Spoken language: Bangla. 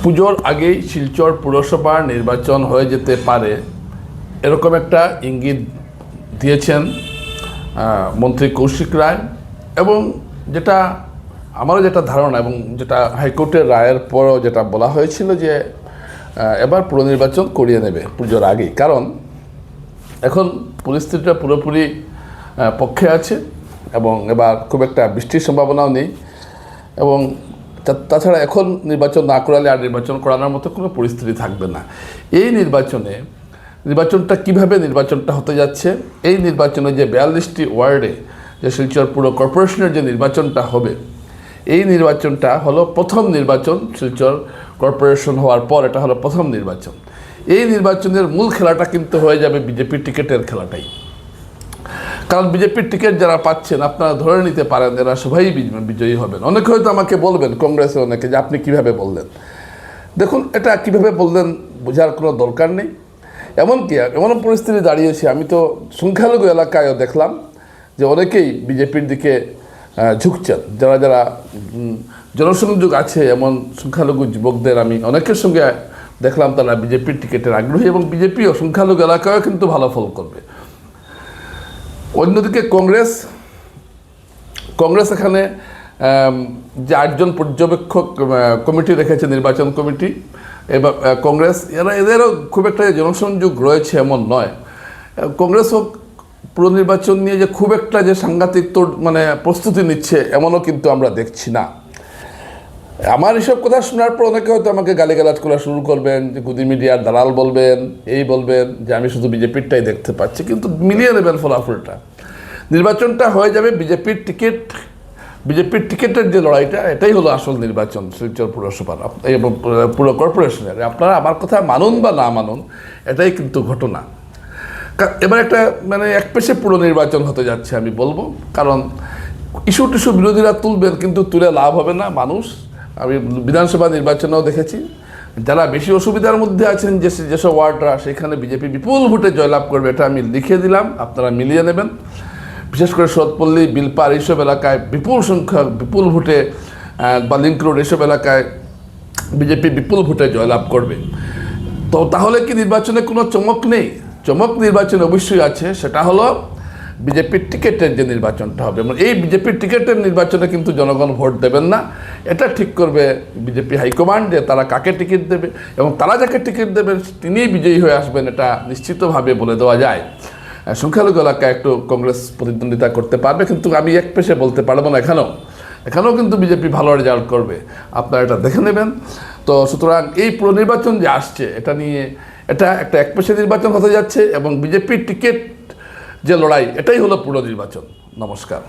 পুজোর আগেই শিলচর পুরসভার নির্বাচন হয়ে যেতে পারে এরকম একটা ইঙ্গিত দিয়েছেন মন্ত্রী কৌশিক রায়। এবং যেটা আমারও যেটা ধারণা এবং যেটা হাইকোর্টের রায়ের পরও যেটা বলা হয়েছিল যে এবার পুনর্নির্বাচন করিয়ে নেবে পুজোর আগেই, কারণ এখন পরিস্থিতিটা পুরোপুরি পক্ষে আছে এবং এবার খুব একটা বৃষ্টির সম্ভাবনাও নেই। এবং তাছাড়া এখন নির্বাচন না করালে আর নির্বাচন করানোর মতো কোনো পরিস্থিতি থাকবে না। এই নির্বাচনটা কিভাবে নির্বাচনটা হতে যাচ্ছে, এই নির্বাচনে যে 42টি ওয়ার্ডে যে শিলচর পুর কর্পোরেশনের যে নির্বাচনটা হবে, এই নির্বাচনটা হলো প্রথম নির্বাচন। শিলচর কর্পোরেশন হওয়ার পর এটা হলো প্রথম নির্বাচন। এই নির্বাচনের মূল খেলাটা কিন্তু হয়ে যাবে বিজেপির টিকিটের খেলাটাই। কারণ বিজেপির টিকিট যারা পাচ্ছেন আপনারা ধরে নিতে পারেন এরা সবাই বিজয়ী হবেন। অনেকে হয়তো আমাকে বলবেন, কংগ্রেসের অনেকে, যে আপনি কিভাবে বললেন। দেখুন, এটা কিভাবে বললেন বোঝার কোনো দরকার নেই। এমন পরিস্থিতি দাঁড়িয়েছে, আমি তো সংখ্যালঘু এলাকায়ও দেখলাম যে অনেকেই বিজেপির দিকে ঝুঁকছেন। যারা জনসংযোগ আছে এমন সংখ্যালঘু যুবকদের আমি অনেকের সঙ্গে দেখলাম তারা বিজেপির টিকিটের আগ্রহী, এবং বিজেপিও সংখ্যালঘু এলাকায়ও কিন্তু ভালো ফল করবে। অন্যদিকে কংগ্রেস এখানে যে 8জন পর্যবেক্ষক কমিটি রেখেছে, নির্বাচন কমিটি, এবার কংগ্রেস এদেরও খুব একটা জনসংযোগ রয়েছে এমন নয়। কংগ্রেসও পুরো নির্বাচন নিয়ে যে খুব একটা যে সাংঘাতিক প্রস্তুতি নিচ্ছে এমনও কিন্তু আমরা দেখছি না। আমার এসব কথা শোনার পর অনেকে হয়তো আমাকে গালিগালাজ করা শুরু করবেন, যে গুদি মিডিয়ার দালাল বলবেন, বলবেন যে আমি শুধু বিজেপিরটাই দেখতে পাচ্ছি। কিন্তু মিলিয়ে নেবেন ফলাফলটা। নির্বাচনটা হয়ে যাবে বিজেপির টিকিটের যে লড়াইটা, এটাই হলো আসল নির্বাচন শিলচর পুরসভার এবং পুর কর্পোরেশনের। আপনারা আমার কথা মানুন বা না মানুন, এটাই কিন্তু ঘটনা। এবার একটা একপেশে পুরো নির্বাচন হতে যাচ্ছে আমি বলবো। কারণ ইস্যু টিস্যু বিরোধীরা তুলবেন, কিন্তু তুলে লাভ হবে না মানুষ। আমি বিধানসভা নির্বাচনেও দেখেছি যারা বেশি অসুবিধার মধ্যে আছেন, যেসব ওয়ার্ডরা, সেখানে বিজেপি বিপুল ভোটে জয়লাভ করবে। এটা আমি লিখে দিলাম, আপনারা মিলিয়ে নেবেন। বিশেষ করে সৎপল্লী, বিলপার এইসব এলাকায় বিপুল ভোটে, বা লিঙ্ক রোড এইসব এলাকায় বিজেপি বিপুল ভোটে জয়লাভ করবে। তো তাহলে কি নির্বাচনে কোনো চমক নেই? চমক নির্বাচনে অবশ্যই আছে। সেটা হলো বিজেপির টিকিটের যে নির্বাচনটা হবে। এই বিজেপির টিকিটের নির্বাচনে কিন্তু জনগণ ভোট দেবেন না। এটা ঠিক করবে বিজেপি হাইকমান্ড যে তারা কাকে টিকিট দেবে, এবং তারা যাকে টিকিট দেবেন তিনিই বিজয়ী হয়ে আসবেন, এটা নিশ্চিতভাবে বলে দেওয়া যায়। সংখ্যালঘু এলাকায় একটু কংগ্রেস প্রতিদ্বন্দ্বিতা করতে পারবে, কিন্তু আমি এক পেশে বলতে পারবো না। এখানেও কিন্তু বিজেপি ভালো রেজাল্ট করবে, আপনারা এটা দেখে নেবেন। তো সুতরাং এই পুনর্নির্বাচন যে আসছে, এটা একটা একপেশে নির্বাচন হতে যাচ্ছে, এবং বিজেপির টিকিট যে লড়াই, এটাই হলো পুরো নির্বাচন। নমস্কার।